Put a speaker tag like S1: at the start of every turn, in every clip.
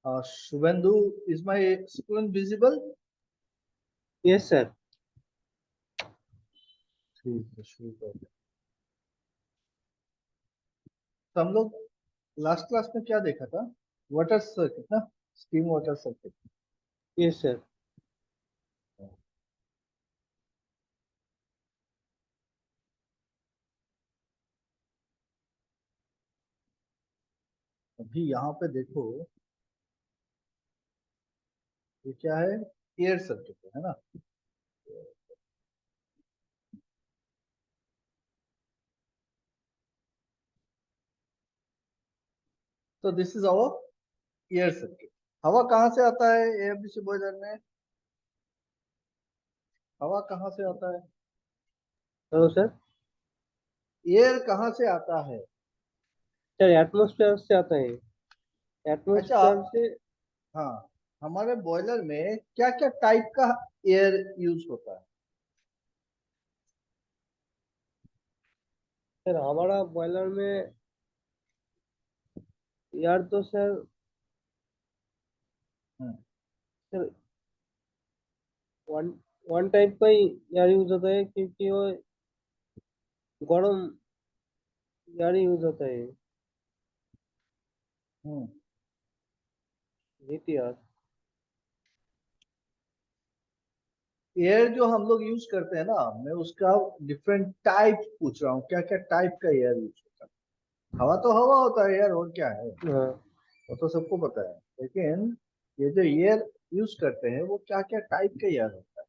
S1: Shubhendu, is my screen visible?
S2: Yes, sir.
S1: ठीक है, शुरू कर दे। तो हम लोग लास्ट क्लास में क्या देखा था? वाटर सर्किट ना, steam water circuit.
S2: Yes, sir.
S1: अभी यहाँ पे देखो, ये क्या है? एयर सर्किट है ना। तो this is our air circuit. हवा कहाँ से आता है एएफडीसी बॉयलर में? हवा कहाँ से आता है?
S2: Hello, sir.
S1: एयर कहाँ से आता है?
S2: सर एटमॉस्फेयर से आता है।
S1: अच्छा,
S2: एटमॉस्फेयर से।
S1: हाँ, हमारे बॉयलर में क्या क्या टाइप का एयर यूज होता है?
S2: सर हमारा बॉयलर में यार तो सर
S1: हम्म,
S2: सर वन वन टाइप का ही यार यूज होता है क्योंकि वो गरम यार यूज होता है।
S1: हम्म।
S2: हीट यार।
S1: एयर जो हम लोग यूज करते हैं ना, मैं उसका डिफरेंट टाइप पूछ रहा हूँ, क्या क्या टाइप का एयर यूज होता है? हवा तो हवा होता है यार, और क्या है?
S2: हाँ
S1: वो तो सबको पता है, लेकिन ये जो एयर यूज करते हैं वो क्या क्या टाइप का एयर होता है?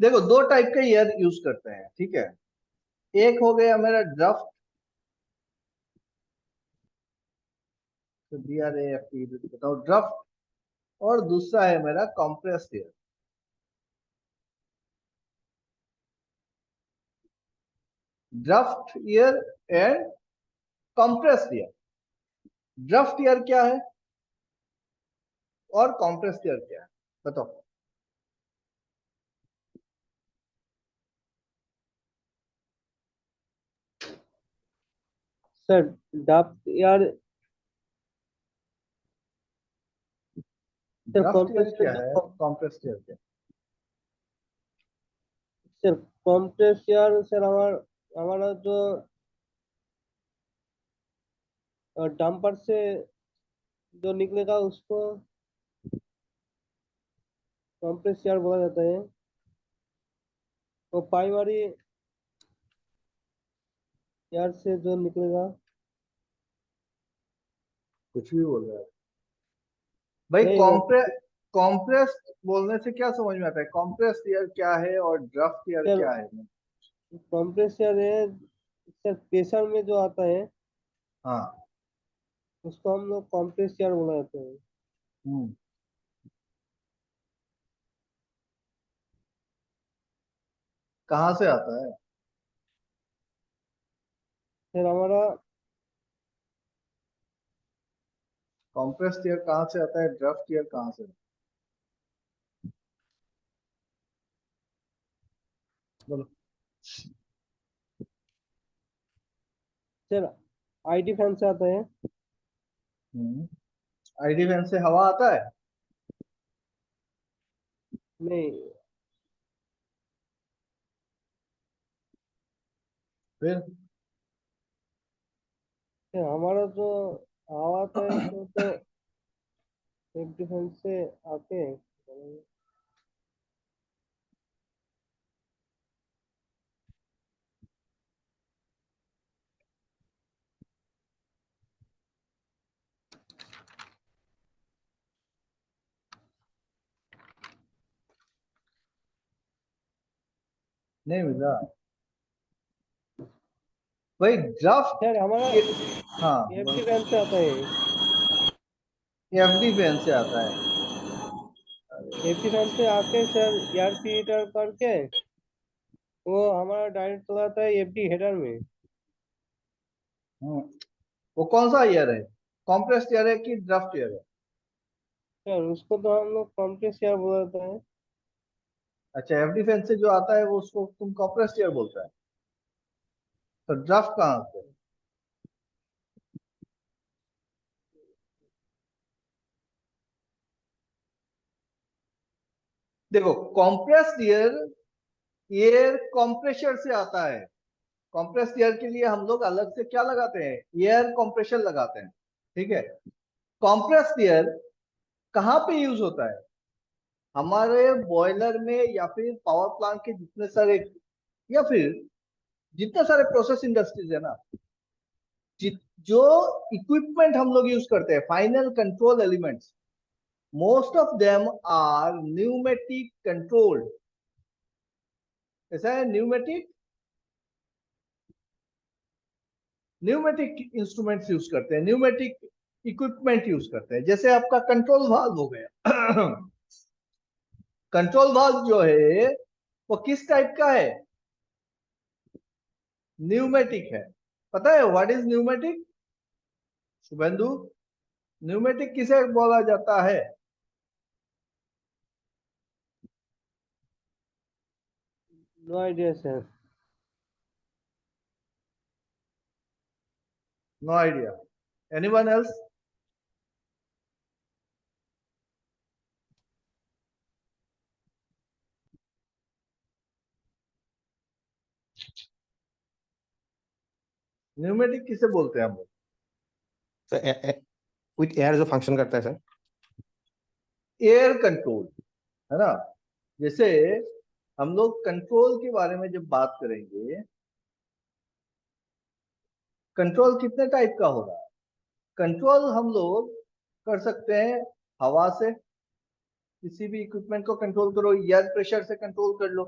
S1: देखो, दो टाइप का एयर यूज करते हैं, ठीक है। एक हो गया मेरा ड्राफ्ट, तो DRAFT बताओ, ड्राफ्ट। और दूसरा है मेरा compressed air. Draft air and compressed air. Draft air क्या है और कॉम्प्रेस्ड एयर क्या है, बताओ।
S2: सर डब यार सर
S1: ड्राफ्ट एयर
S2: कॉम्प्रेसर
S1: क्या है,
S2: जो
S1: कॉम्प्रेस्ड एयर क्या है?
S2: सर कॉम्प्रेस यार सर हमारा जो डंपर से जो निकलेगा उसको कॉम्प्रेस यार बोला जाता है। वो प्राइमरी यार से जो निकलेगा।
S1: कुछ भी बोल रहा है भाई।
S2: नहीं वो
S1: कॉम्प्रेस्ड बोलने से क्या समझ में आता है? कॉम्प्रेस्ड एयर क्या है और ड्राफ्ट एयर
S2: सर
S1: क्या है?
S2: कंप्रेसर है सर प्रेशर में जो आता है
S1: हाँ।
S2: उसको हम लोग कंप्रेस एयर बोला जाता है।
S1: हम्म। कहाँ से आता है?
S2: फिर हमारा
S1: कॉम्प्रेस्ड एयर कहाँ से आता है, ड्राफ्ट एयर कहाँ से आता है? बोलो।
S2: सर आईटी फैन से आता है।
S1: हम्म। आईडी फैन से हवा आता है?
S2: नहीं
S1: फिर
S2: सर हमारा जो हवा आता है तो एक डिफेंस से आते हैं।
S1: नहीं मिला भाई, ड्राफ्ट।
S2: सर हमारा
S1: हाँ,
S2: एफडी फैन से आता है।
S1: एफडी फैन से आता है। अरे,
S2: एफडी फैन से आके सर एयर फिल्टर करके वो हमारा डायरेक्ट चला जाता है एफडी हेडर में।
S1: हम्म, वो कौन सा ईयर है? कॉम्प्रेस्ड एयर है कि ड्राफ्ट एयर है?
S2: सर उसको तो हम लोग कंप्रेस एयर बोला जाता है।
S1: अच्छा, एफडी फैन से जो आता है वो उसको तुम कॉम्प्रेस्ड एयर बोलता है, तो ड्राफ्ट कहाँ से? देखो कॉम्प्रेस्ड एयर, एयर कॉम्प्रेशर से आता है। कॉम्प्रेस्ड एयर के लिए हम लोग अलग से क्या लगाते हैं, एयर कॉम्प्रेशर लगाते हैं, ठीक है। कॉम्प्रेस्ड एयर कहाँ पे यूज होता है, हमारे बॉयलर में या फिर पावर प्लांट के जितने सारे, या फिर जितने सारे प्रोसेस इंडस्ट्रीज है ना, जो इक्विपमेंट हम लोग यूज करते हैं, final control elements, most of them are pneumatic controlled. ऐसा है, न्यूमेटिक, न्यूमेटिक इंस्ट्रूमेंट्स यूज करते हैं, न्यूमेटिक इक्विपमेंट यूज करते हैं। जैसे आपका कंट्रोल वाल्व हो गया कंट्रोल वाल्व जो है वो किस टाइप का है, न्यूमेटिक है। पता है what is pneumatic, Shubhendu? Pneumatic किसे बोला जाता है?
S2: No idea sir.
S1: No idea, anyone else? Pneumatic किसे बोलते हैं हम लोग?
S3: सर विथ एयर जो फंक्शन करता है सर।
S1: एयर कंट्रोल, है ना। जैसे हम लोग कंट्रोल के बारे में जब बात करेंगे, कंट्रोल कितने टाइप का होगा, कंट्रोल हम लोग कर सकते हैं हवा से, किसी भी इक्विपमेंट को कंट्रोल करो, एयर प्रेशर से कंट्रोल कर लो।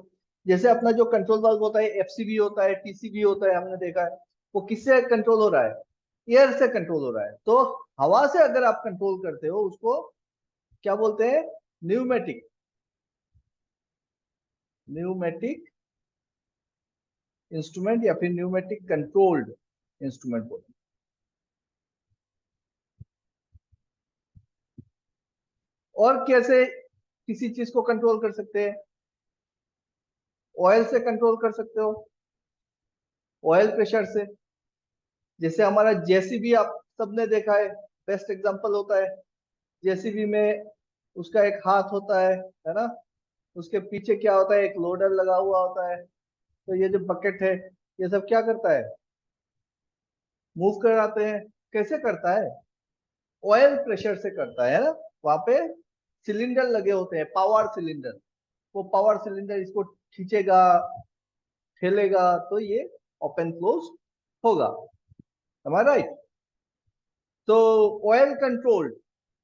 S1: जैसे अपना जो कंट्रोल वाल्व होता है, एफसीबी होता है, टीसीबी होता है, हमने देखा है, वो किससे कंट्रोल हो रहा है, एयर से कंट्रोल हो रहा है। तो हवा से अगर आप कंट्रोल करते हो उसको क्या बोलते हैं, न्यूमेटिक, न्यूमेटिक इंस्ट्रूमेंट या फिर न्यूमेटिक कंट्रोल्ड इंस्ट्रूमेंट बोलते हैं। और कैसे किसी चीज को कंट्रोल कर सकते हैं, ऑयल से कंट्रोल कर सकते हो, ऑयल प्रेशर से। जैसे हमारा जेसीबी आप सबने देखा है, बेस्ट एग्जांपल होता है। जेसीबी में उसका एक हाथ होता है ना, उसके पीछे क्या होता है, एक लोडर लगा हुआ होता है। तो ये जो बकेट है, ये सब क्या करता है, मूव कराते हैं। कैसे करता है, ऑयल प्रेशर से करता है ना। वहां पे सिलेंडर लगे होते हैं, पावर सिलेंडर, वो पावर सिलेंडर इसको खींचेगा, ठेलेगा, तो ये ओपन क्लोज होगा। हमारा राइट। तो ऑयल कंट्रोल,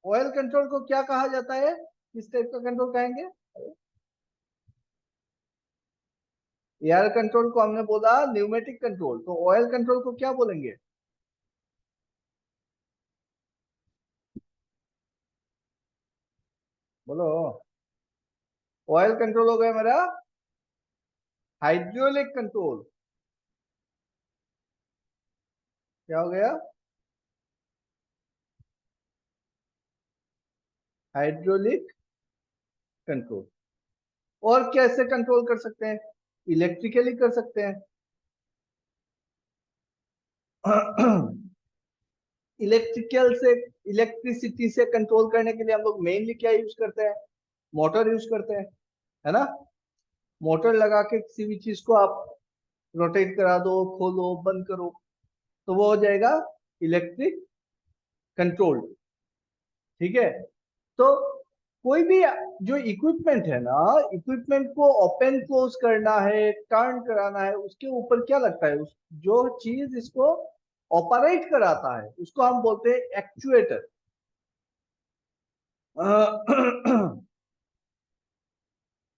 S1: ऑयल कंट्रोल को क्या कहा जाता है, किस टाइप का कंट्रोल कहेंगे? एयर कंट्रोल को हमने बोला न्यूमेटिक कंट्रोल, तो ऑयल कंट्रोल को क्या बोलेंगे? बोलो। ऑयल कंट्रोल हो गया मेरा हाइड्रोलिक कंट्रोल। क्या हो गया, हाइड्रोलिक कंट्रोल। और कैसे कंट्रोल कर सकते हैं, इलेक्ट्रिकली कर सकते हैं इलेक्ट्रिकल से, इलेक्ट्रिसिटी से कंट्रोल करने के लिए हम लोग मेनली क्या यूज करते हैं, मोटर यूज करते हैं, है ना। मोटर लगा के किसी भी चीज को आप रोटेट करा दो, खोलो, बंद करो, तो वो हो जाएगा इलेक्ट्रिक कंट्रोल, ठीक है। तो कोई भी जो इक्विपमेंट है ना, इक्विपमेंट को ओपन क्लोज करना है, टर्न कराना है, उसके ऊपर क्या लगता है, उस जो चीज इसको ऑपरेट कराता है उसको हम बोलते हैं एक्चुएटर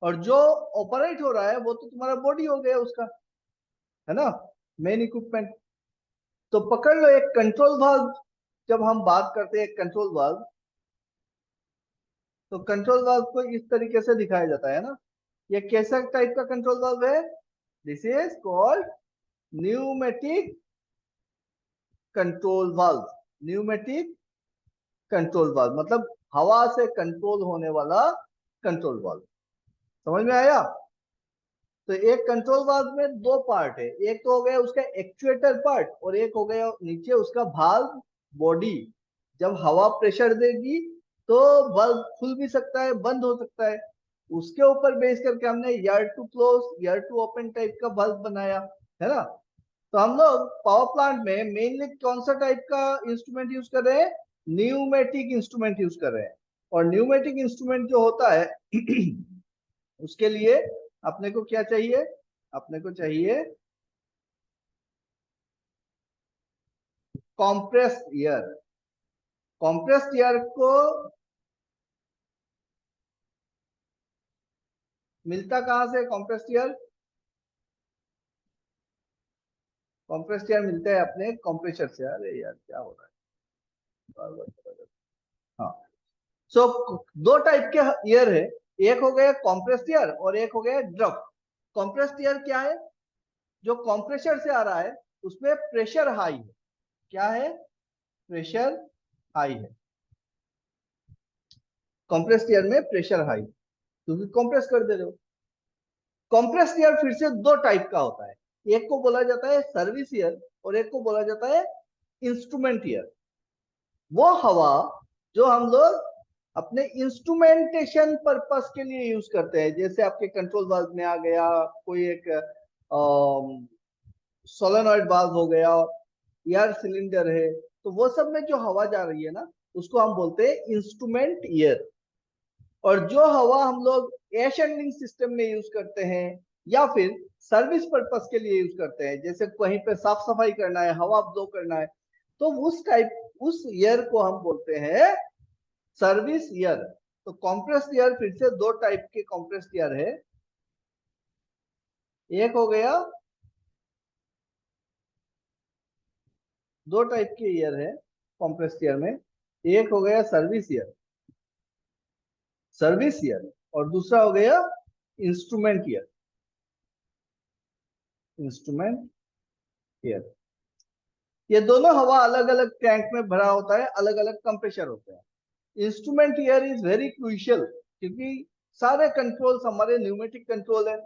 S1: और जो ऑपरेट हो रहा है वो तो तुम्हारा बॉडी हो गया उसका, है ना, मेन इक्विपमेंट। तो पकड़ लो एक कंट्रोल वाल्व, जब हम बात करते हैं कंट्रोल वाल्व, तो कंट्रोल वाल्व को इस तरीके से दिखाया जाता है ना। ये कैसा टाइप का कंट्रोल वाल्व है, this is called pneumatic control valve. Pneumatic control valve मतलब हवा से कंट्रोल होने वाला कंट्रोल वाल्व। समझ में आया? तो एक कंट्रोल वाल्व में दो पार्ट है, एक तो हो गया उसका एक्चुएटर पार्ट और एक हो गया नीचे उसका वाल्व बॉडी। जब हवा प्रेशर देगी तो वाल्व खुल भी सकता है, बंद हो सकता है। उसके ऊपर बेस करके हमने air to close air to open type का बल्ब बनाया, है ना। तो हम लोग पावर प्लांट में मेनली कौन सा टाइप का इंस्ट्रूमेंट यूज कर रहे हैं, न्यूमेटिक इंस्ट्रूमेंट यूज कर रहे हैं। और न्यूमेटिक इंस्ट्रूमेंट जो होता है उसके लिए अपने को क्या चाहिए, अपने को चाहिए कॉम्प्रेस्ड एयर। कॉम्प्रेस्ड एयर को मिलता कहां से, कॉम्प्रेस्ड एयर, कॉम्प्रेस्ड एयर मिलता है अपने कंप्रेसर से। अरे यार क्या हो रहा है, हाँ। सो दो टाइप के एयर है, एक हो गया कॉम्प्रेस्ड एयर और एक हो गया ड्रफ्ट। कॉम्प्रेस्ड एयर क्या है, जो कंप्रेसर से आ रहा है उसमें प्रेशर हाई है। क्या है, प्रेशर हाई है। कंप्रेस्ड एयर में प्रेशर हाई क्योंकि कंप्रेस कर दे रहे हो। कंप्रेस्ड एयर फिर से दो टाइप का होता है, एक को बोला जाता है सर्विस एयर और एक को बोला जाता है इंस्ट्रूमेंट एयर। वो हवा जो हम लोग अपने इंस्ट्रूमेंटेशन पर्पस के लिए यूज करते हैं, जैसे आपके कंट्रोल वाल्व में आ गया, कोई एक सोलेनॉइड वाल्व हो गया, एयर सिलेंडर है, तो वो सब में जो हवा जा रही है ना उसको हम बोलते हैं इंस्ट्रूमेंट एयर। और जो हवा हम लोग एयर हैंडलिंग सिस्टम में यूज करते हैं या फिर सर्विस पर्पस के लिए यूज करते हैं, जैसे कहीं पे साफ सफाई करना है, हवा ब्लो करना है, तो उस एयर को हम बोलते हैं सर्विस एयर। तो कॉम्प्रेस्ड एयर फिर से दो टाइप के कॉम्प्रेस्ड एयर है, एक हो गया, दो टाइप के एयर है कॉम्प्रेस्ड एयर में, एक हो गया सर्विस एयर, सर्विस एयर, और दूसरा हो गया इंस्ट्रूमेंट एयर, इंस्ट्रूमेंट एयर। ये दोनों हवा अलग अलग टैंक में भरा होता है, अलग अलग कंप्रेशर होते हैं। Instrument air is very crucial क्योंकि सारे कंट्रोल्स हमारे न्यूमेटिक कंट्रोल है।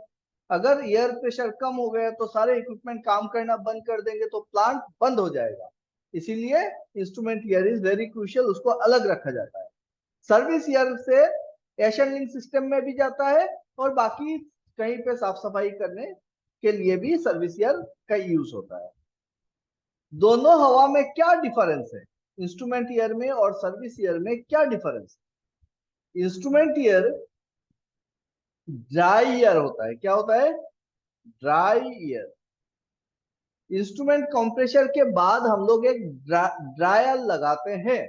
S1: अगर एयर प्रेशर कम हो गया तो सारे इक्विपमेंट काम करना बंद कर देंगे तो प्लांट बंद हो जाएगा। इसीलिए instrument air is very crucial, उसको अलग रखा जाता है। सर्विस एयर से एयर हैंडलिंग सिस्टम में भी जाता है और बाकी कहीं पे साफ सफाई करने के लिए भी सर्विस एयर का यूज होता है। दोनों हवा में क्या डिफरेंस है, इंस्ट्रूमेंट ईयर में और सर्विस ईयर में क्या डिफरेंस है। इंस्ट्रूमेंट ईयर ड्राई ईयर होता है, क्या होता है, ड्राई ईयर। इंस्ट्रूमेंट कंप्रेसर के बाद हम लोग एक ड्रायर लगाते हैं।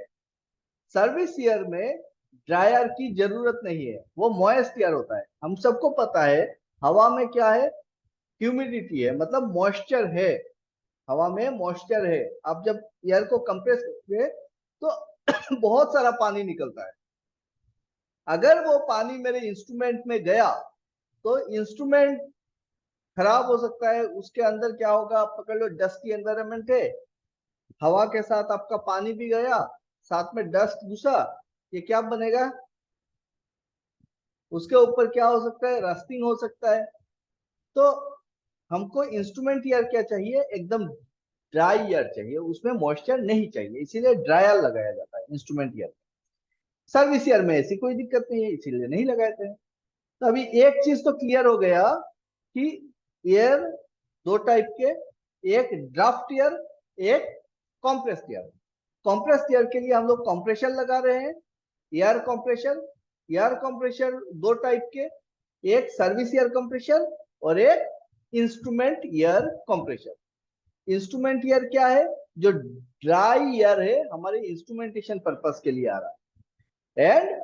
S1: सर्विस ईयर में ड्रायर की जरूरत नहीं है, वो मॉइस्ट ईयर होता है। हम सबको पता है हवा में क्या है, ह्यूमिडिटी है, मतलब मॉइस्चर है, हवा में मॉइस्चर है। आप जब एयर को कंप्रेस करते तो बहुत सारा पानी निकलता है। अगर वो पानी मेरे इंस्ट्रूमेंट में गया तो इंस्ट्रूमेंट खराब हो सकता है। उसके अंदर क्या होगा, आप पकड़ लो डस्टी एनवायरनमेंट है, हवा के साथ आपका पानी भी गया, साथ में डस्ट घुसा, ये क्या बनेगा, उसके ऊपर क्या हो सकता है, रस्टिंग हो सकता है। तो हमको इंस्ट्रूमेंट ईयर क्या चाहिए, एकदम ड्राई ईयर चाहिए, उसमें मॉइस्चर नहीं चाहिए, इसीलिए ड्रायर लगाया जाता है इंस्ट्रूमेंट ईयर। सर्विस ईयर में ऐसी कोई दिक्कत नहीं है, इसीलिए नहीं लगाते हैं। तो अभी एक चीज तो क्लियर हो गया कि एयर दो टाइप के, एक ड्राफ्ट ईयर, एक कॉम्प्रेस्ड ईयर। कॉम्प्रेस्ड ईयर के लिए हम लोग कंप्रेशर लगा रहे हैं, एयर कंप्रेशर। एयर कंप्रेशर दो टाइप के, एक सर्विस ईयर कंप्रेशर और एक instrument year compressor. Instrument year क्या है, जो ड्राई ईयर है, हमारे इंस्ट्रूमेंटेशन पर्पस के लिए आ रहा है। एंड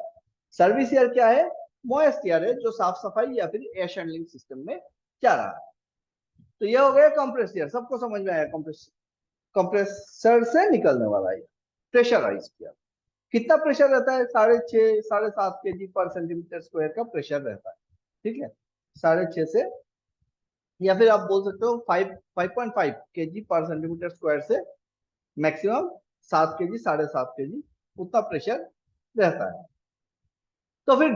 S1: सर्विस ईयर क्या है, मॉइस्ट ईयर है, जो साफ सफाई या फिर एयर हैंडलिंग सिस्टम में जा रहा है। तो ये हो गया कंप्रेस ईयर, सबको समझ में आया, कंप्रेसर से निकलने वाला है, प्रेशराइज किया। कितना प्रेशर रहता है, 6.5 7.5 kg पर सेंटीमीटर स्क्वायर का प्रेशर रहता है, ठीक है, 6.5 से, या फिर आप बोल सकते हो 5.5 kg पर सेंटीमीटर स्क्वायर से मैक्सिमम 7 kg 7.5 kg उतना प्रेशर रहता है। तो फिर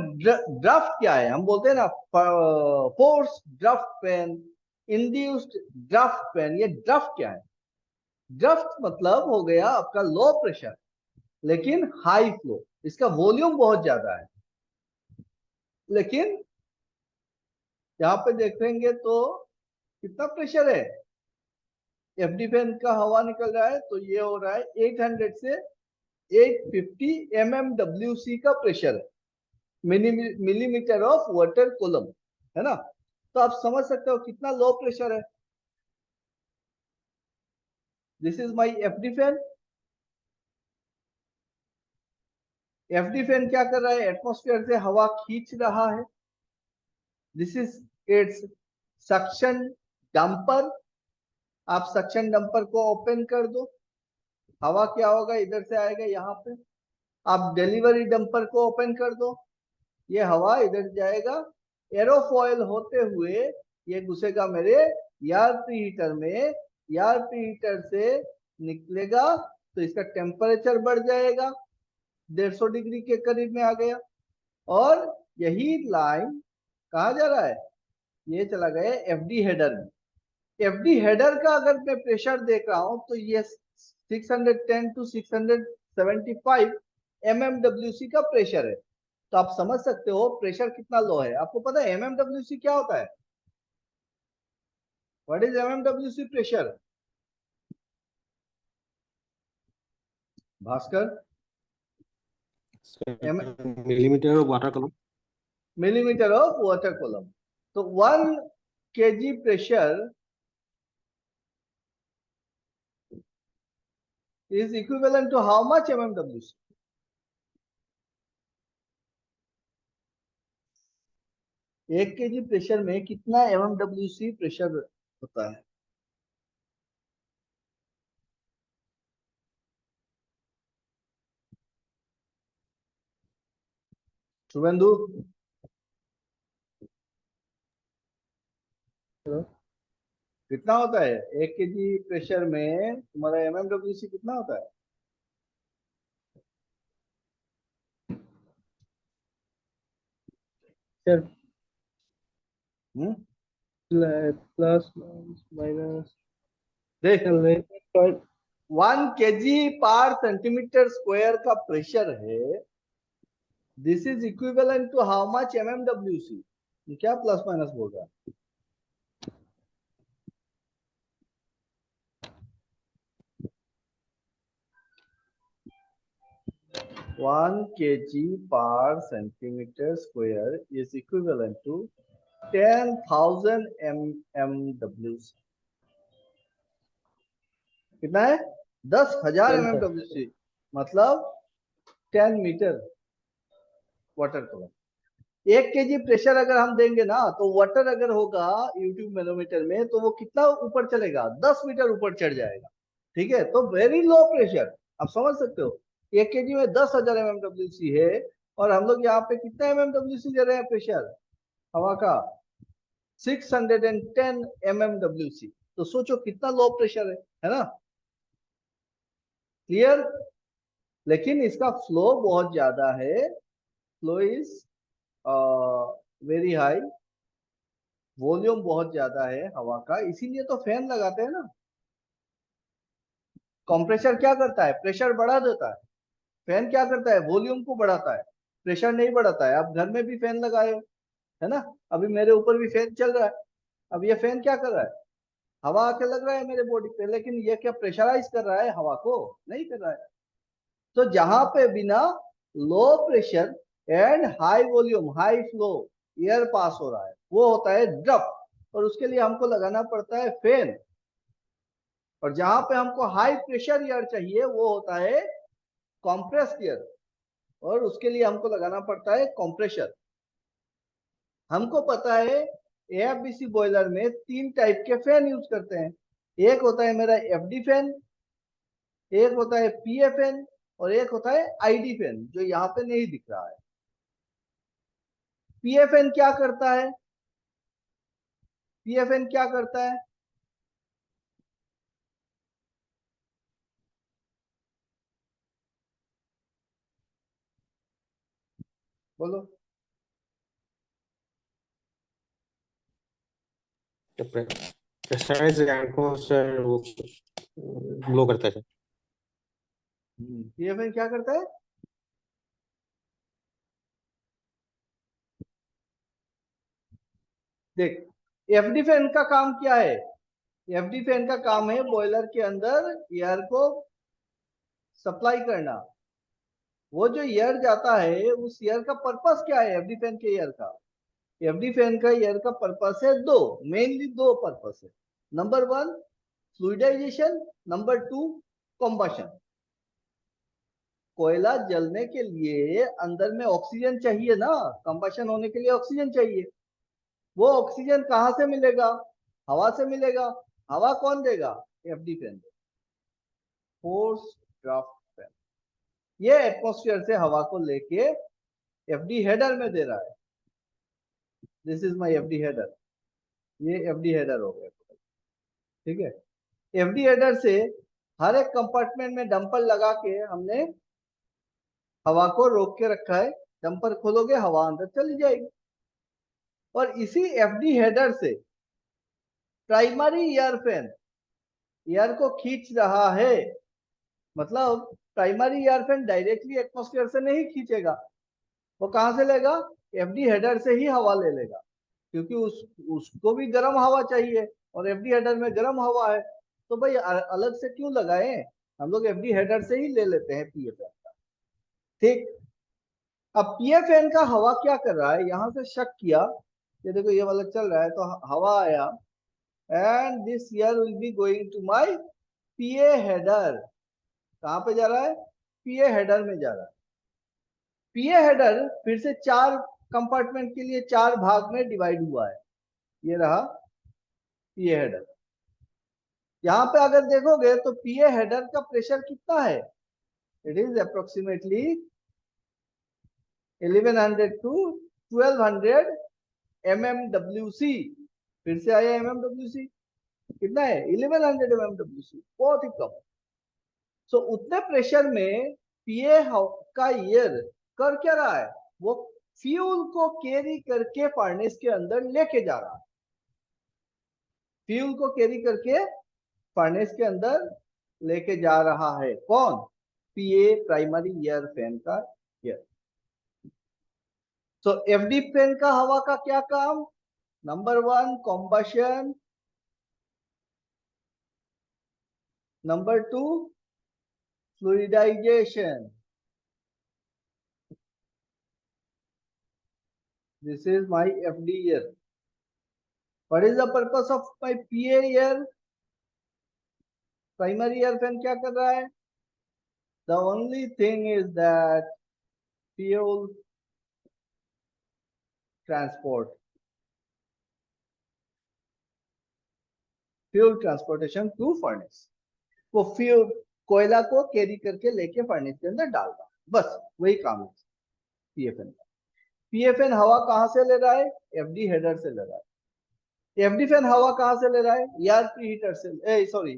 S1: ड्राफ्ट क्या है, हम बोलते हैं ना force draft fan, induced draft fan. ये ड्राफ्ट क्या है, ड्राफ्ट मतलब हो गया आपका लो प्रेशर लेकिन हाई फ्लो, इसका वॉल्यूम बहुत ज्यादा है। लेकिन यहाँ पे देखेंगे तो कितना प्रेशर है, एफडी फैन का हवा निकल रहा है तो ये हो रहा है 800 से 850 mmWc का प्रेशर है, मिलीमीटर ऑफ वाटर कूलम, है ना। तो आप समझ सकते हो कितना लो प्रेशर है। This is my FD fan. FD fan क्या कर रहा है, एटमॉस्फेयर से हवा खींच रहा है। This is it's suction dumper. आप सक्शन डंपर को ओपन कर दो, हवा क्या होगा, इधर से आएगा यहाँ पे। आप डिलीवरी डंपर को ओपन कर दो, ये हवा इधर जाएगा, एरोफॉयल होते हुए ये घुसेगा मेरे एयर प्री हीटर में, एयर प्री हीटर से निकलेगा तो इसका टेम्परेचर बढ़ जाएगा, 150 डिग्री के करीब में आ गया। और यही लाइन कहा जा रहा है, ये चला गया एफडी हेडर में। एफडी हेडर का अगर मैं प्रेशर देख रहा हूं तो ये 610 टू 675 mmWc का प्रेशर है। तो आप समझ सकते हो प्रेशर कितना लो है। आपको पता है mmWc क्या होता है, what is mmWc pressure, Bhaskar?
S3: millimeter of water column.
S1: Millimetre of water column. तो 1 kg pressure is equivalent to how much mmWc? एक केजी प्रेशर में कितना mmWc प्रेशर होता है? शुभेंदु,
S2: हेलो
S1: कितना होता है एक केजी प्रेशर में, तुम्हारा mmWc कितना होता है?
S2: सर,
S1: हम्म,
S2: प्लस माइनस
S1: देख,
S2: पॉइंट
S1: 1 kg पर सेंटीमीटर स्क्वायर का प्रेशर है। This is equivalent to how much mmWc? ये क्या प्लस माइनस बोल रहा है? वन kg पर centimetre square is equivalent to 10,000 mmWc। कितना है? 10,000 mmWc, मतलब 10 मीटर वाटर कलम। 1 kg प्रेशर अगर हम देंगे ना तो वाटर अगर होगा यूट्यूब मैनोमीटर में तो वो कितना ऊपर चलेगा, 10 मीटर ऊपर चढ़ जाएगा। ठीक है, तो वेरी लो प्रेशर। आप समझ सकते हो 1 kg में 10,000 mmWc है, और हम लोग यहाँ पे कितना mmWc दे रहे हैं प्रेशर हवा का, 610 mmWc। तो सोचो कितना लो प्रेशर है ना। क्लियर? लेकिन इसका फ्लो बहुत ज्यादा है, flow is very high, volume बहुत ज्यादा है हवा का, इसीलिए तो फैन लगाते हैं ना। कंप्रेसर क्या करता है, प्रेशर बढ़ा देता है। फैन क्या करता है, वॉल्यूम को बढ़ाता है, प्रेशर नहीं बढ़ाता है। आप घर में भी फैन लगाए हो, है ना, अभी मेरे ऊपर भी फैन चल रहा है। अब ये फैन क्या कर रहा है, हवा आके लग रहा है मेरे बॉडी पे, लेकिन ये क्या प्रेशराइज कर रहा है हवा को? नहीं कर रहा है। तो जहां पे बिना low pressure and high volume high flow air pass हो रहा है वो होता है ड्रप, और उसके लिए हमको लगाना पड़ता है फैन। और जहां पे हमको हाई प्रेशर एयर चाहिए वो होता है कॉम्प्रेस्ड एयर, और उसके लिए हमको लगाना पड़ता है कंप्रेशर। हमको पता है एएफबीसी बॉयलर में 3 टाइप के फैन यूज करते हैं। एक होता है मेरा एफडी फैन, एक होता है पीएफएन, और एक होता है आईडी फैन जो यहाँ पे नहीं दिख रहा है। पीएफएन क्या करता है, पीएफएन क्या करता है, बोलो?
S3: प्रेशराइज एयर को सर वो ब्लो करता है।
S1: पीएफएन क्या करता है, देख, एफडी फैन का काम क्या है? एफडी फैन का काम है बॉयलर के अंदर एयर को सप्लाई करना। वो जो एयर जाता है उस एयर का पर्पस क्या है? एफडी फैन के एयर का, एफडी फैन का एयर का पर्पस है दो, मेनली दो पर्पस है। Number one fluidization, number two combustion. कोयला जलने के लिए अंदर में ऑक्सीजन चाहिए ना, कंबशन होने के लिए ऑक्सीजन चाहिए। वो ऑक्सीजन कहां से मिलेगा? हवा से मिलेगा। हवा कौन देगा? FD fan, force draft fan. ये एटमॉस्फेयर से हवा को लेके एफडी हेडर में दे रहा है। This is my FD header. ये एफडी हेडर हो गया, ठीक है। एफडी हेडर से हर एक कंपार्टमेंट में डंपर लगा के हमने हवा को रोक के रखा है। डंपर खोलोगे हवा अंदर चली जाएगी। और इसी एफडी हेडर से प्राइमरी एयर फैन एयर को खींच रहा है। मतलब primary air fan directly atmosphere से नहीं खींचेगा। वो कहां से लेगा? एफडी हेडर से ही हवा ले लेगा, क्योंकि उसको भी गर्म हवा चाहिए और एफडी हेडर में गर्म हवा है। तो भाई अलग से क्यों लगाए, हम लोग एफडी हेडर से ही ले लेते हैं पीएफएन का। ठीक। अब पीएफएन का हवा क्या कर रहा है? यहां से शक किया, ये देखो ये वाला चल रहा है तो हवा आया, and this air will be going to my PA header. कहां पे जा रहा है? पीए हेडर में जा रहा है। पीए हेडर फिर से चार कंपार्टमेंट के लिए चार भाग में डिवाइड हुआ है। ये रहा पीए हेडर। यहां पे अगर देखोगे तो पीए हेडर का प्रेशर कितना है? It is approximately 1100 to 1200 mmWc। फिर से आया mmWc। कितना है? 1100 mmWc, बहुत ही कम। सो उतने प्रेशर में पीए का एयर कर क्या रहा है? वो फ्यूल को कैरी करके फर्नेस के अंदर लेके जा रहा है। फ्यूल को कैरी करके फर्नेस के अंदर लेके जा रहा है। कौन? पीए प्राइमरी एयर फैन का एयर। सो एफडी फैन का हवा का क्या काम? Number one combustion, number two fluidization. This is my FD air. What is the purpose of my PA air? Primary air fan क्या कर रहा है? The only thing is that fuel transport, fuel transportation to furnace. वो fuel कोयला को carry करके लेके furnace के अंदर डाल रहा है, बस वही काम है पीएफएन का। पीएफएन हवा कहां से ले रहा है? एफडी हेडर से ले रहा है। एफडी फैन हवा कहां से ले रहा है? एयर प्रीहीटर से, सॉरी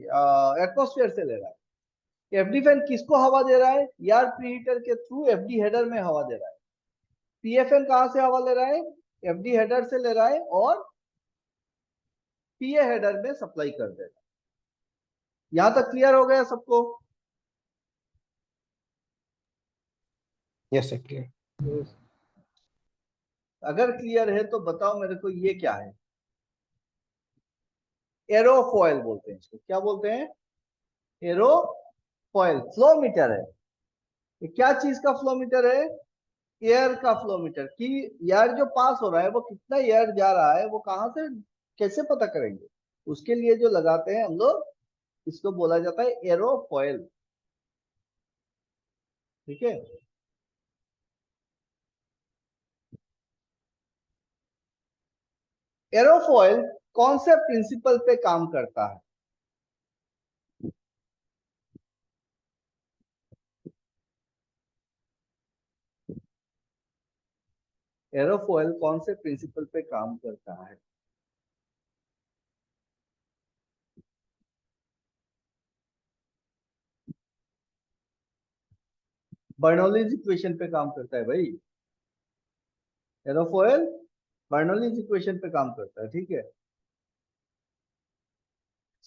S1: एटमॉस्फेयर से ले रहा है। एफडी फैन किसको हवा दे रहा है? एयर प्रीहीटर के थ्रू एफडी हेडर में हवा दे रहा है। पीएफएन कहां से हवा ले रहा है? एफडी हेडर से ले रहा है और पीए हेडर में सप्लाई कर दे रहा है। यहां तक क्लियर हो गया सबको?
S3: Yes, sir, clear.
S2: Yes.
S1: अगर क्लियर है तो बताओ मेरे को ये क्या है? एरोफॉयल बोलते हैं इसको। क्या बोलते हैं? एरोफॉयल। फ्लो मीटर है ये। क्या चीज का फ्लो मीटर है? एयर का फ्लो मीटर। कि एयर जो पास हो रहा है वो कितना एयर जा रहा है, वो कहां से कैसे पता करेंगे? उसके लिए जो लगाते हैं हम लोग, इसको बोला जाता है एरोफॉयल। ठीक है। एरोफॉयल कौन से प्रिंसिपल पे काम करता है? एरोफॉयल कौन से प्रिंसिपल पे काम करता है? बर्नौलीज इक्वेशन पे काम करता है भाई। एरोफॉयल बर्नौलीज इक्वेशन पे काम करता है। ठीक है।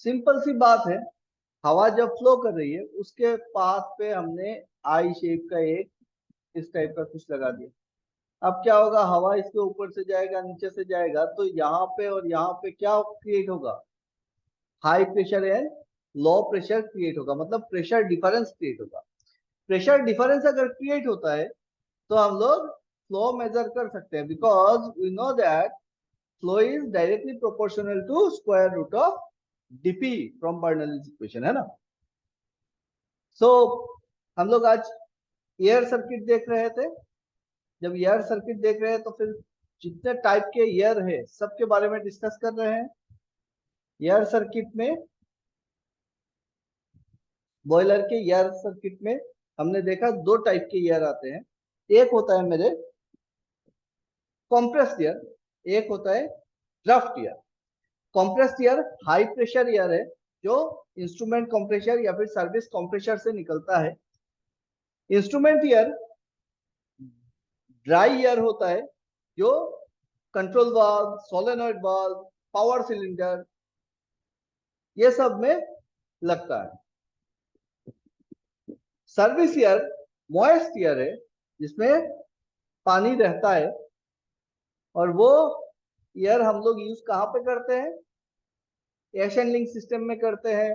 S1: सिंपल सी बात है। हवा जब फ्लो कर रही है उसके पाथ पे हमने आई शेप का एक इस टाइप का कुछ लगा दिया। अब क्या होगा, हवा इसके ऊपर से जाएगा, नीचे से जाएगा, तो यहाँ पे और यहाँ पे क्या क्रिएट होगा, high pressure and low pressure create होगा, मतलब प्रेशर डिफरेंस क्रिएट होगा। प्रेशर डिफरेंस अगर क्रिएट होता है तो हम लोग फ्लो मेजर कर सकते हैं, because we know that flow is directly proportional to square root of DP from Bernoulli's equation, है ना। सो हम लोग आज एयर सर्किट देख रहे थे। जब एयर सर्किट देख रहे हैं तो फिर जितने टाइप के एयर है सबके बारे में डिस्कस कर रहे हैं। एयर सर्किट में, बॉयलर के एयर सर्किट में हमने देखा दो टाइप के एयर आते हैं। एक होता है मेरे कॉम्प्रेस्ड एयर, एक होता है draft air. Compressed air high pressure air है जो इंस्ट्रूमेंट कंप्रेसर या फिर सर्विस कंप्रेसर से निकलता है। इंस्ट्रूमेंट एयर ड्राई एयर होता है जो control valve, solenoid valve, power cylinder ये सब में लगता है। सर्विस एयर मॉइस्ट एयर है जिसमें पानी रहता है, और वो एयर हम लोग यूज कहाँ पे करते हैं, एयर हैंडलिंग सिस्टम में करते हैं।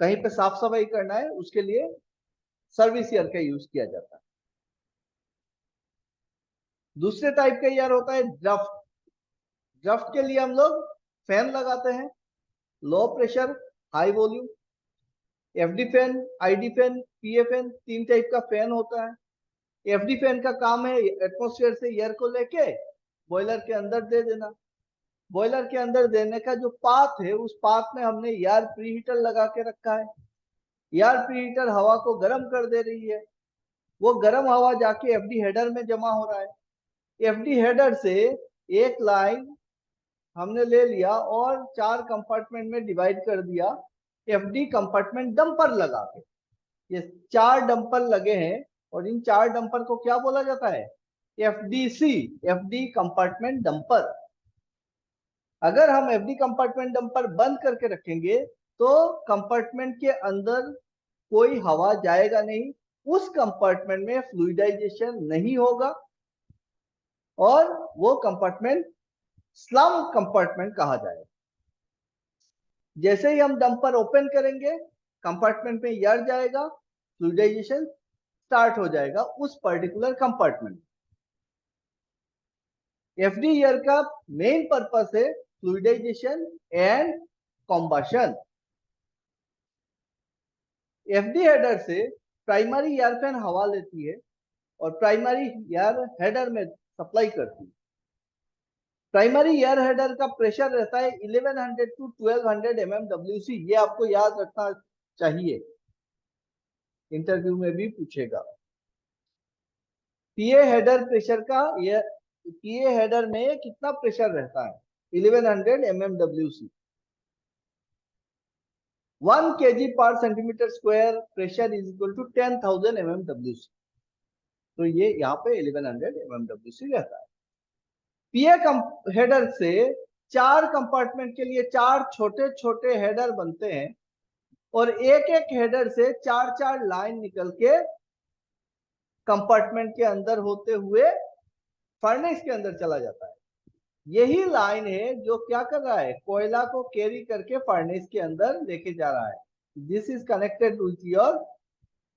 S1: कहीं पे साफ सफाई करना है उसके लिए सर्विस एयर का यूज किया जाता है। दूसरे टाइप का एयर होता है ड्राफ्ट। ड्राफ्ट के लिए हम लोग फैन लगाते हैं, low pressure high volume. FD fan, ID fan, PA fan, तीन टाइप का फैन होता है। एफडी फैन का काम है एटमॉस्फेयर से एयर को लेके बॉयलर के अंदर दे देना। बॉयलर के अंदर देने का जो पाथ है उस पाथ में हमने एयर प्रीहीटर लगा के रखा है। एयर प्रीहीटर हवा को गर्म कर दे रही है, वो गर्म हवा जाके एफडी हेडर में जमा हो रहा है। एफडी हेडर से एक लाइन हमने ले लिया और चार कंपार्टमेंट में डिवाइड कर दिया, एफडी कंपार्टमेंट डंपर लगा के। ये चार डंपर लगे हैं और इन चार डंपर को क्या बोला जाता है, एफडीसी, एफडी कंपार्टमेंट डंपर। अगर हम एफडी कंपार्टमेंट डंपर बंद करके रखेंगे तो कंपार्टमेंट के अंदर कोई हवा जाएगा नहीं, उस कंपार्टमेंट में फ्लूइडाइजेशन नहीं होगा और वो कंपार्टमेंट स्लम कंपार्टमेंट कहा जाएगा। जैसे ही हम डंपर ओपन करेंगे कंपार्टमेंट में एयर जाएगा, फ्लूइडाइजेशन स्टार्ट हो जाएगा उस पर्टिकुलर कंपार्टमेंट। एफडी एयर का मेन पर्पस है फ्लूइडाइजेशन एंड कॉम्बशन। एफडी हेडर से प्राइमरी एयर फैन हवा लेती है और प्राइमरी एयर हेडर में सप्लाई करती है। प्राइमरी एयर हेडर का प्रेशर रहता है 1100 टू 1200 mmWc। ये आपको याद रखना चाहिए, इंटरव्यू में भी पूछेगा। पीए हेडर प्रेशर का, ये पीए हेडर में कितना प्रेशर रहता है, 1100 mmWc। 1 kg पर centimetre square pressure is equal to 10,000 mmWc। तो ये यहाँ पे 1100 mmWc रहता है। पीए हेडर से चार कंपार्टमेंट के लिए चार छोटे छोटे हेडर बनते हैं और एक एक हेडर से चार चार लाइन निकल के कंपार्टमेंट के अंदर होते हुए फर्नेस के अंदर चला जाता है। यही लाइन है जो क्या कर रहा है, कोयला को कैरी करके फर्नेस के अंदर लेके जा रहा है। This is connected with your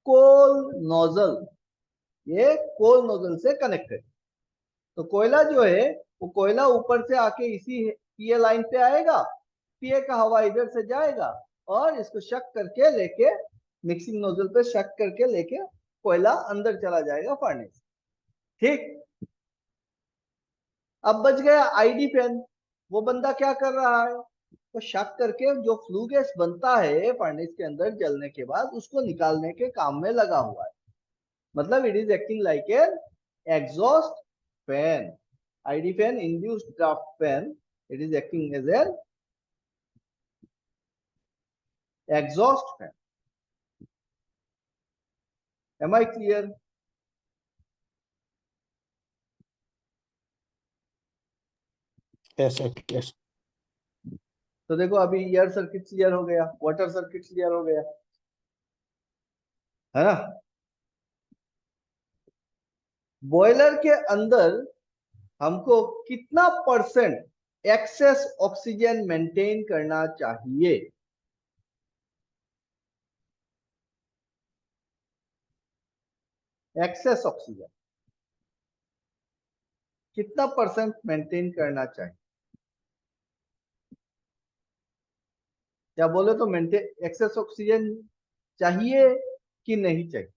S1: coal nozzle, ये कोल नोजल से कनेक्टेड। तो कोयला जो है वो कोयला ऊपर से आके इसी पीए लाइन पे आएगा, पीए का हवा इधर से जाएगा और इसको शक करके लेके मिक्सिंग नोजल पे शक करके लेके कोयला अंदर चला जाएगा फर्नेस। ठीक, अब बच गया आईडी फैन। वो बंदा क्या कर रहा है, तो शक करके जो फ्लू गैस बनता है फर्नेस के अंदर जलने के बाद उसको निकालने के काम में लगा हुआ है। मतलब it is acting like an exhaust fan. ID fan, induced draft fan, it is acting as an exhaust fan. Am I clear?
S3: Yes, yes.
S1: तो देखो अभी एयर सर्किट क्लियर हो गया, वाटर सर्किट क्लियर हो गया, है ना। बॉयलर के अंदर हमको कितना % एक्सेस ऑक्सीजन मेंटेन करना चाहिए? एक्सेस ऑक्सीजन कितना % मेंटेन करना चाहिए? क्या बोले तो मेंटेन एक्सेस ऑक्सीजन चाहिए कि नहीं चाहिए?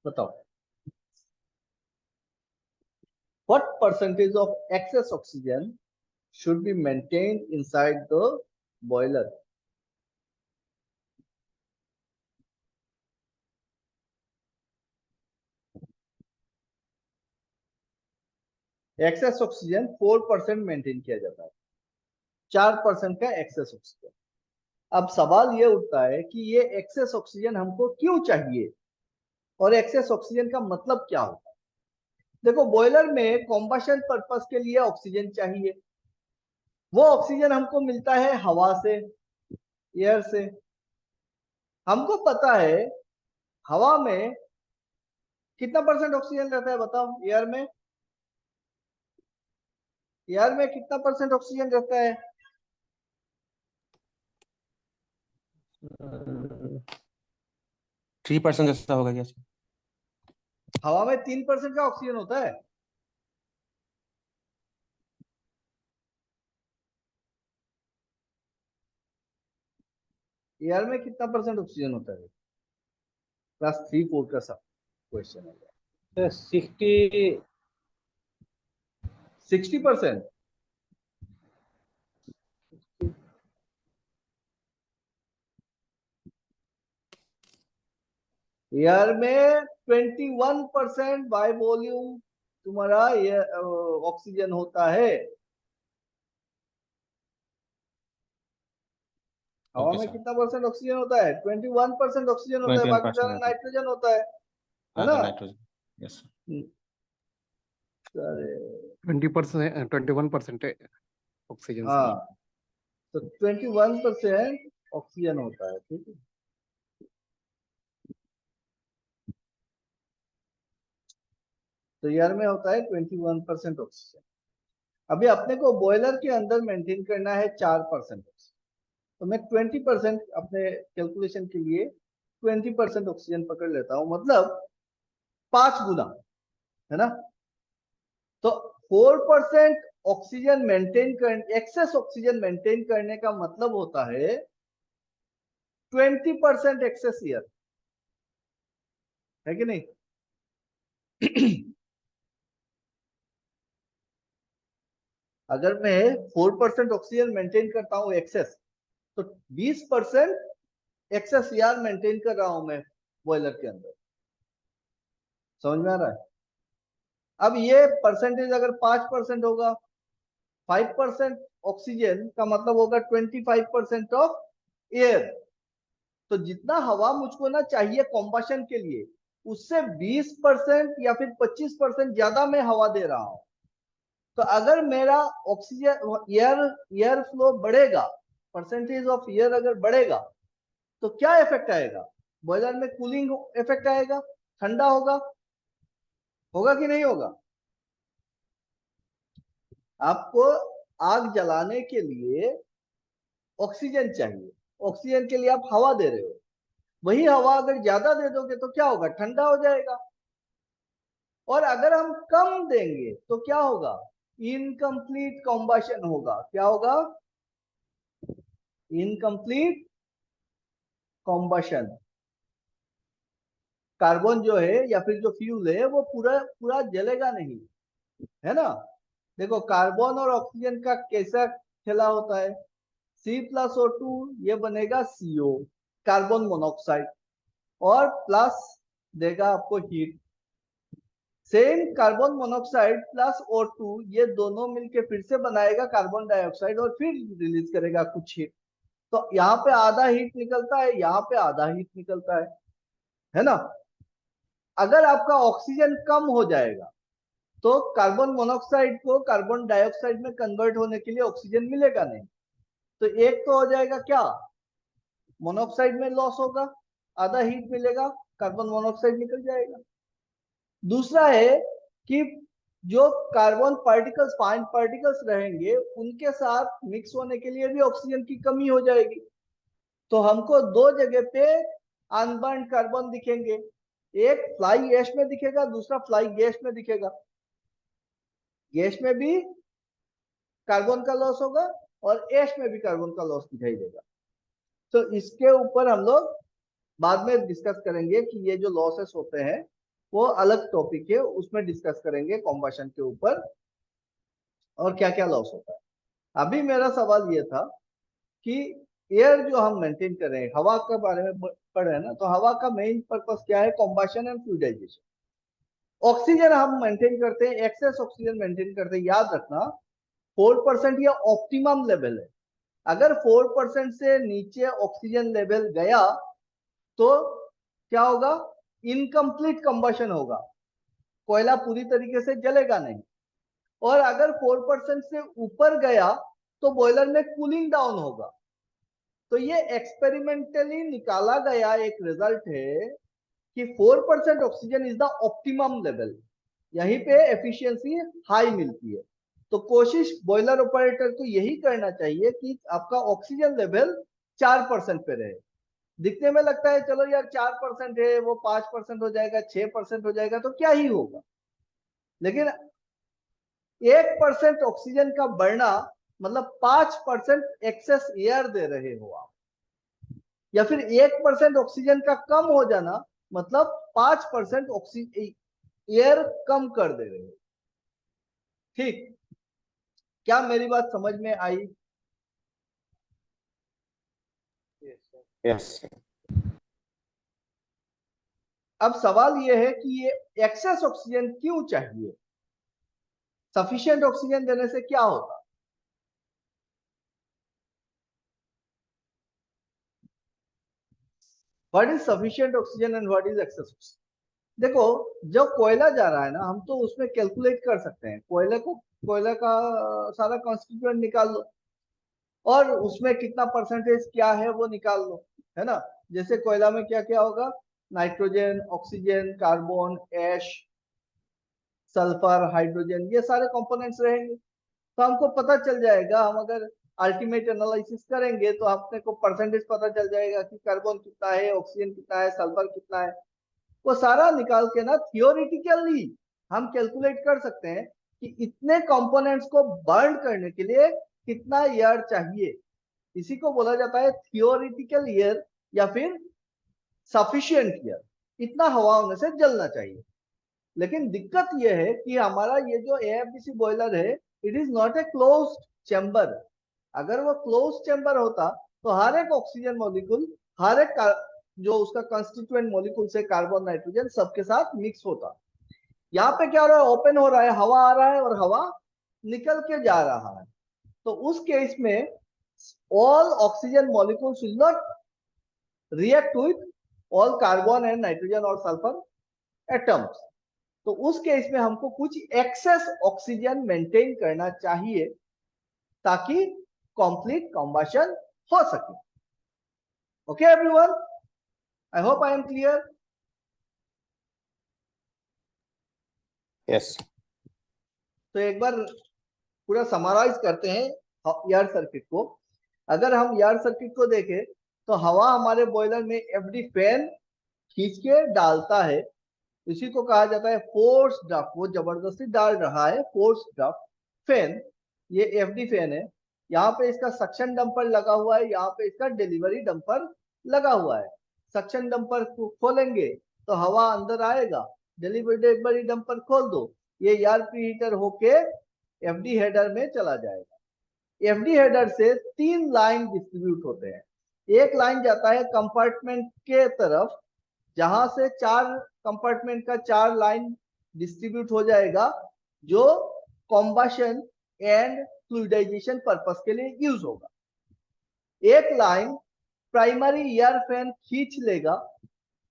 S1: बताओ, what percentage of excess oxygen should be maintained inside the boiler? Excess oxygen 4% maintain किया जाता है, 4% का एक्सेस ऑक्सीजन। अब सवाल ये उठता है कि ये एक्सेस ऑक्सीजन हमको क्यों चाहिए और एक्सेस ऑक्सीजन का मतलब क्या होता है? देखो, बॉयलर में कॉम्बशन पर्पस के लिए ऑक्सीजन चाहिए। वो ऑक्सीजन हमको मिलता है हवा से, एयर से। हमको पता है हवा में कितना % ऑक्सीजन रहता है, बताओ? एयर में, एयर में कितना % ऑक्सीजन रहता है?
S3: 3% जैसा होगा क्या?
S1: हवा में 3% का ऑक्सीजन होता है। एयर में कितना % ऑक्सीजन होता है? क्लास 3-4 का सब क्वेश्चन है।
S2: 60
S1: 60%। एयर में 21% बाय वॉल्यूम तुम्हारा ऑक्सीजन होता है। हवा
S3: ओके
S1: में
S3: सर,
S1: कितना % ऑक्सीजन होता है? 21% ऑक्सीजन होता है, बाकी
S3: 21%
S1: सारा
S3: रहता है।
S1: नाइट्रोजन होता है
S3: हाँ
S1: ना?
S3: Sir, nitrogen, yes.
S1: अरे
S4: 20%, 21% ऑक्सीजन सर।
S1: हाँ, तो 21% ऑक्सीजन होता है, ठीक है। तो एयर में होता है 21% ऑक्सीजन। अभी अपने को बॉयलर के अंदर मेंटेन करना है 4% ऑक्सीजन, तो मैं 20% अपने कैलकुलेशन के लिए 20% ऑक्सीजन पकड़ लेता हूं, मतलब 5 गुना, है ना? तो 4% ऑक्सीजन मेंटेन कर, एक्सेस ऑक्सीजन मेंटेन करने का मतलब होता है 20% एक्सेस एयर, है कि नहीं? अगर मैं 4% ऑक्सीजन मेंटेन करता हूं एक्सेस, तो 20% एक्सेस एयर मेंटेन कर रहा हूं मैं बॉयलर के अंदर। समझ में आ रहा है? अब ये परसेंटेज अगर 5% होगा, 5% ऑक्सीजन का मतलब होगा 25% ऑफ एयर। तो जितना हवा मुझको ना चाहिए कॉम्बशन के लिए, उससे 20% या फिर 25% ज्यादा मैं हवा दे रहा हूं। तो अगर मेरा ऑक्सीजन एयर फ्लो बढ़ेगा, परसेंटेज ऑफ एयर अगर बढ़ेगा, तो क्या इफेक्ट आएगा? बॉयलर में कूलिंग इफेक्ट आएगा, ठंडा होगा, होगा कि नहीं होगा? आपको आग जलाने के लिए ऑक्सीजन चाहिए, ऑक्सीजन के लिए आप हवा दे रहे हो। वही हवा अगर ज्यादा दे दोगे तो क्या होगा? ठंडा हो जाएगा। और अगर हम कम देंगे तो क्या होगा? इनकम्प्लीट कॉम्बशन होगा। क्या होगा? Incomplete combustion. कार्बन जो है या फिर जो फ्यूल है वो पूरा पूरा जलेगा नहीं, है ना? देखो, कार्बन और ऑक्सीजन का कैसा खेला होता है? C+O2 ये बनेगा CO, कार्बन मोनोऑक्साइड, और प्लस देगा आपको heat. Same carbon monoxide plus O2 ये दोनों मिलके फिर से बनाएगा कार्बन डाइऑक्साइड और फिर रिलीज करेगा कुछ हीट। तो यहाँ पे आधा हीट निकलता है, यहाँ पे आधा हीट निकलता है ना? अगर आपका ऑक्सीजन कम हो जाएगा तो कार्बन मोनोऑक्साइड को कार्बन डाइऑक्साइड में कन्वर्ट होने के लिए ऑक्सीजन मिलेगा नहीं। तो एक तो हो जाएगा क्या? मोनोऑक्साइड में लॉस होगा, आधा हीट मिलेगा, कार्बन मोनोऑक्साइड निकल जाएगा। दूसरा है कि जो कार्बन पार्टिकल्स, फाइन पार्टिकल्स रहेंगे, उनके साथ मिक्स होने के लिए भी ऑक्सीजन की कमी हो जाएगी। तो हमको दो जगह पे अनबर्न कार्बन दिखेंगे, एक फ्लाई ऐश में दिखेगा, दूसरा फ्लाई गैस में दिखेगा। गैस में भी कार्बन का लॉस होगा और ऐश में भी कार्बन का लॉस दिखाई देगा। तो इसके ऊपर हम लोग बाद में डिस्कस करेंगे कि ये जो लॉसेस होते हैं वो अलग टॉपिक है, उसमें डिस्कस करेंगे कॉम्बशन के ऊपर और क्या क्या लॉस होता है। अभी मेरा सवाल ये था कि एयर जो हम मेंटेन कर रहे हैं, हवा के बारे में पढ़ रहे हैं ना, तो हवा का मेन पर्पस क्या है? Combustion and फ्लूइडाइजेशन। ऑक्सीजन हम मेंटेन करते हैं, एक्सेस ऑक्सीजन मेंटेन करते हैं, याद रखना 4% या ऑप्टिमम लेवल है। अगर 4% से नीचे ऑक्सीजन लेवल गया तो क्या होगा? इनकम्प्लीट कंबशन होगा, कोयला पूरी तरीके से जलेगा नहीं। और अगर 4% से ऊपर गया तो बॉयलर में कूलिंग डाउन होगा। तो ये एक्सपेरिमेंटली निकाला गया एक रिजल्ट है कि 4% oxygen is the optimum level, यहीं पे एफिशिएंसी हाई मिलती है। तो कोशिश बॉयलर ऑपरेटर को यही करना चाहिए कि आपका ऑक्सीजन लेवल 4% पे रहे। दिखने में लगता है चलो यार 4% है, वो 5% हो जाएगा, 6% हो जाएगा तो क्या ही होगा, लेकिन 1% ऑक्सीजन का बढ़ना मतलब 5% एक्सेस एयर दे रहे हो आप, या फिर 1% ऑक्सीजन का कम हो जाना मतलब 5% ऑक्सीजन एयर कम कर दे रहे हो। ठीक, क्या मेरी बात समझ में आई?
S3: Yes.
S1: अब सवाल यह है कि ये एक्सेस ऑक्सीजन क्यों चाहिए? सफिशिएंट ऑक्सीजन देने से क्या होता? What is sufficient oxygen and what is excess oxygen? देखो, जब कोयला जा रहा है ना, हम तो उसमें कैलकुलेट कर सकते हैं, कोयला का सारा कॉन्स्टिट्यूएंट निकाल लो और उसमें कितना परसेंटेज क्या है वो निकाल लो, है ना। जैसे कोयला में क्या क्या होगा? नाइट्रोजन, ऑक्सीजन, कार्बन, ऐश, सल्फर, हाइड्रोजन, ये सारे कंपोनेंट्स रहेंगे। तो हमको पता चल जाएगा, हम अगर अल्टीमेट एनालिसिस करेंगे तो अपने को परसेंटेज पता चल जाएगा कि कार्बन कितना है, ऑक्सीजन कितना है, सल्फर कितना है। वो सारा निकाल के ना थियोरिटिकली हम कैलकुलेट कर सकते हैं कि इतने कंपोनेंट्स को बर्न करने के लिए कितना एयर चाहिए। इसी को बोला जाता है थियोरिटिकल एयर या फिर सफिशिएंट एयर। इतना हवा होने से जलना चाहिए। लेकिन दिक्कत यह है कि हमारा ये जो एएफडीसी बॉयलर है, it is not a closed chamber. अगर वो क्लोज चैम्बर होता तो हर एक ऑक्सीजन मॉलिक्यूल, हर एक जो उसका कंस्टिट्यूएंट मॉलिक्यूल से कार्बन, नाइट्रोजन सबके साथ मिक्स होता। यहाँ पे क्या हो रहा है? ओपन हो रहा है, हवा आ रहा है और हवा निकल के जा रहा है। तो उस केस में all oxygen molecules will not react with all carbon and nitrogen और सल्फर एटम्स। तो उस केस में हमको कुछ एक्सेस ऑक्सीजन मेंटेन करना चाहिए ताकि कंप्लीट कंबशन हो सके। Okay everyone, I hope I am clear.
S3: Yes.
S1: तो एक बार पूरा समराइज करते हैं एयर सर्किट को। अगर हम एयर सर्किट को देखें तो हवा हमारे बॉयलर में एफडी फैन खींच के डालता है, इसी को कहा जाता है फोर्स ड्राफ्ट। वो जबरदस्ती डाल रहा है, फोर्स ड्राफ्ट फैन। ये एफडी फैन है। यहाँ पे इसका सक्शन डंपर लगा हुआ है, यहाँ पे इसका डिलीवरी डंपर लगा हुआ है। सक्शन डंपर को खोलेंगे तो हवा अंदर आएगा, डिलीवरी डंपर खोल दो, ये एयर प्रीहीटर होके एफडी हेडर में चला जाएगा। एफडी हेडर से 3 लाइन डिस्ट्रीब्यूट होते हैं। एक लाइन जाता है कंपार्टमेंट के तरफ, जहां से 4 कंपार्टमेंट का 4 लाइन डिस्ट्रीब्यूट हो जाएगा, जो कॉम्बशन एंड फ्लूइडाइजेशन पर्पस के लिए यूज होगा। एक लाइन प्राइमरी एयर फैन खींच लेगा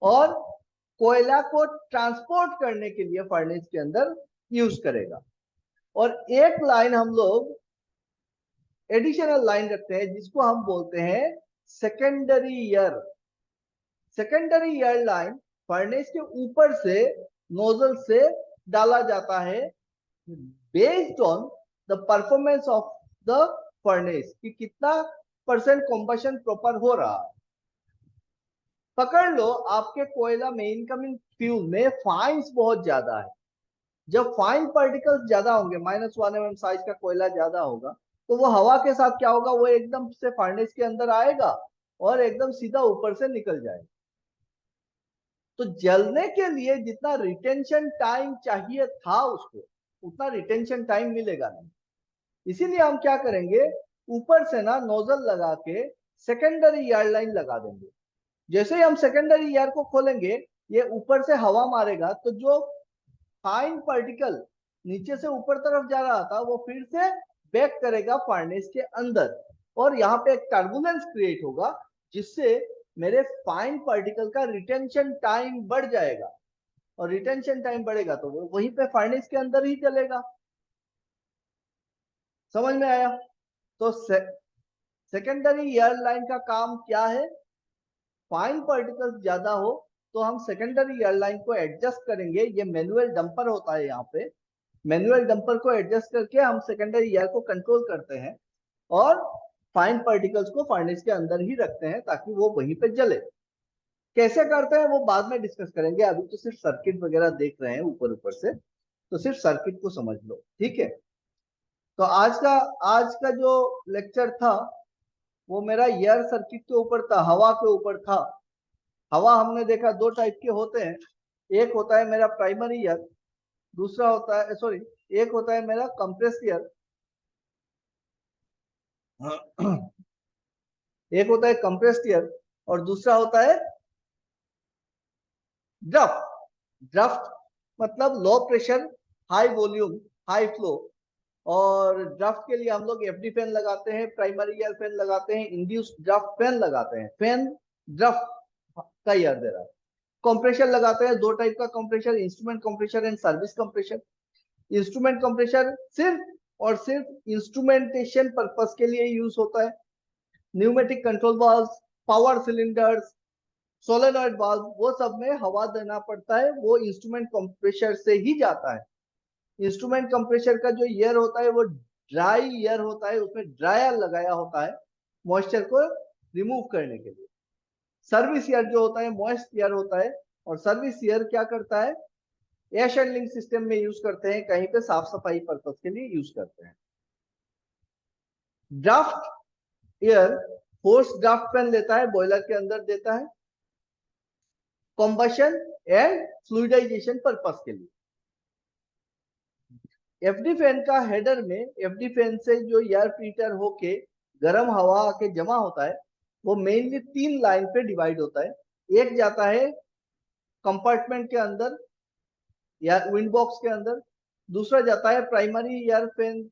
S1: और कोयला को ट्रांसपोर्ट करने के लिए फर्नेस के अंदर यूज करेगा। और एक लाइन हम लोग एडिशनल लाइन रखते हैं जिसको हम बोलते हैं secondary air. Secondary air line furnace के ऊपर से नोजल से डाला जाता है based on the performance of the furnace कि कितना परसेंट कॉम्बशन प्रॉपर हो रहा है। पकड़ लो आपके कोयला में इनकमिंग फ्यूल में फाइन्स बहुत ज्यादा है। जब फाइन पार्टिकल्स ज्यादा होंगे, -1 mm साइज का कोयला ज्यादा होगा, तो वो हवा के साथ क्या होगा, वो एकदम से फर्नेस के अंदर आएगा और एकदम सीधा ऊपर से निकल जाएगा। तो जलने के लिए जितना रिटेंशन टाइम चाहिए था उसको, उतना रिटेंशन टाइम मिलेगा नहीं। इसीलिए हम क्या करेंगे, ऊपर से ना नोजल लगा के सेकेंडरी यार्ड लाइन लगा देंगे। जैसे ही हम सेकेंडरी यार्ड को खोलेंगे, ये ऊपर से हवा मारेगा, तो जो फाइन पार्टिकल नीचे से ऊपर तरफ जा रहा था वो फिर से बैक करेगा फर्नेस के अंदर, और यहाँ पे एक टर्बुलेंस क्रिएट होगा जिससे मेरे फाइन पार्टिकल का रिटेंशन टाइम बढ़ जाएगा, और रिटेंशन टाइम बढ़ेगा तो वो वहीं पे फर्नेस के अंदर ही चलेगा। समझ में आया? तो सेकेंडरी एयर लाइन का काम क्या है, फाइन पार्टिकल्स ज्यादा हो तो हम सेकेंडरी एयर लाइन को एडजस्ट करेंगे। ये मैनुअल डंपर होता है, यहाँ पे मैनुअल डंपर को एडजस्ट करके हम सेकेंडरी एयर को कंट्रोल करते हैं और फाइन पार्टिकल्स को फर्नेस के अंदर ही रखते हैं ताकि वो वहीं पे जले। कैसे करते हैं वो बाद में डिस्कस करेंगे, अभी तो सिर्फ सर्किट वगैरह देख रहे हैं ऊपर ऊपर से, तो सिर्फ सर्किट को समझ लो, ठीक है। तो आज का जो लेक्चर था वो मेरा एयर सर्किट के ऊपर था, हवा के ऊपर था। हवा हमने देखा दो टाइप के होते हैं, एक होता है मेरा प्राइमरी एयर, दूसरा होता है सॉरी एक होता है मेरा कंप्रेस्ड एयर, एक होता है कंप्रेस्ड एयर और दूसरा होता है ड्राफ्ट। ड्राफ्ट मतलब लो pressure high volume high flow, और ड्राफ्ट के लिए हम लोग एफडी फैन लगाते हैं, प्राइमरी एयर फैन लगाते हैं, इंड्यूस्ड ड्राफ्ट फैन लगाते हैं। फैन ड्राफ्ट का एयर दे रहा है। कंप्रेशर लगाते हैं, दो टाइप का compressor, instrument compressor and service compressor. Instrument compressor सिर्फ और सिर्फ इंस्ट्रूमेंटेशन पर्पस के लिए यूज होता है। Pneumatic control valve, power cylinders, solenoid valve, वो सब में हवा देना पड़ता है, वो इंस्ट्रूमेंट कंप्रेशर से ही जाता है। इंस्ट्रूमेंट कंप्रेशर का जो एयर होता है वो ड्राई एयर होता है, उसमें ड्रायर लगाया होता है मॉइस्चर को रिमूव करने के लिए। सर्विस एयर जो होता है मॉइस्ट एयर होता है, और सर्विस एयर क्या करता है, एयर शेडलिंग सिस्टम में यूज करते हैं, कहीं पे साफ सफाई पर्पस के लिए यूज करते हैं। Draft air force draft fan लेता है, बॉयलर के अंदर देता है कॉम्बशन एंड फ्लूइडाइजेशन पर्पस के लिए। एफडी फैन का हेडर में एफडी फैन से जो एयर फिल्टर होके गर्म हवा आके जमा होता है, वो मेनली 3 लाइन पे डिवाइड होता है। एक जाता है कंपार्टमेंट के अंदर या विंड बॉक्स के अंदर, दूसरा जाता है प्राइमरी एयर फैन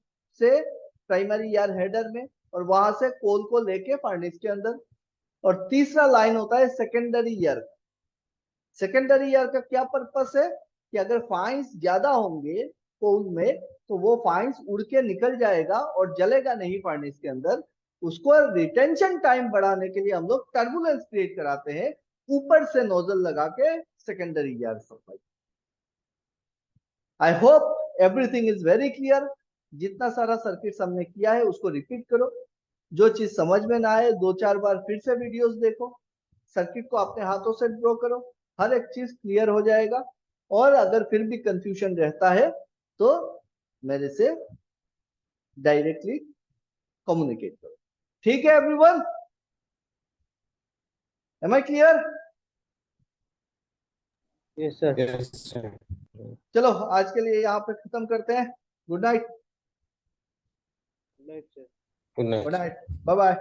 S1: से प्राइमरी एयर हेडर में, और वहां से कोल को लेके फर्नेस के अंदर, और तीसरा लाइन होता है सेकेंडरी एयर का। सेकेंडरी एयर का क्या पर्पस है कि अगर फाइन्स ज्यादा होंगे कोल में तो वो फाइन्स उड़ के निकल जाएगा और जलेगा नहीं फर्नेस के अंदर। उसको रिटेंशन टाइम बढ़ाने के लिए हम लोग टर्बुलेंस क्रिएट कराते हैं ऊपर से नोजल लगा के secondary air supply. I hope everything is very clear. जितना सारा सर्किट हमने किया है उसको रिपीट करो, जो चीज समझ में ना आए 2-4 बार फिर से वीडियोस देखो, सर्किट को अपने हाथों से ड्रॉ करो, हर एक चीज क्लियर हो जाएगा। और अगर फिर भी कंफ्यूजन रहता है तो मेरे से डायरेक्टली कम्युनिकेट करो, ठीक है everyone? Am I clear?
S2: Yes sir.
S3: Yes, sir.
S1: चलो आज के लिए यहाँ पे खत्म करते हैं। Good night.
S2: Right sir.
S3: Good night.
S1: Good night, bye bye.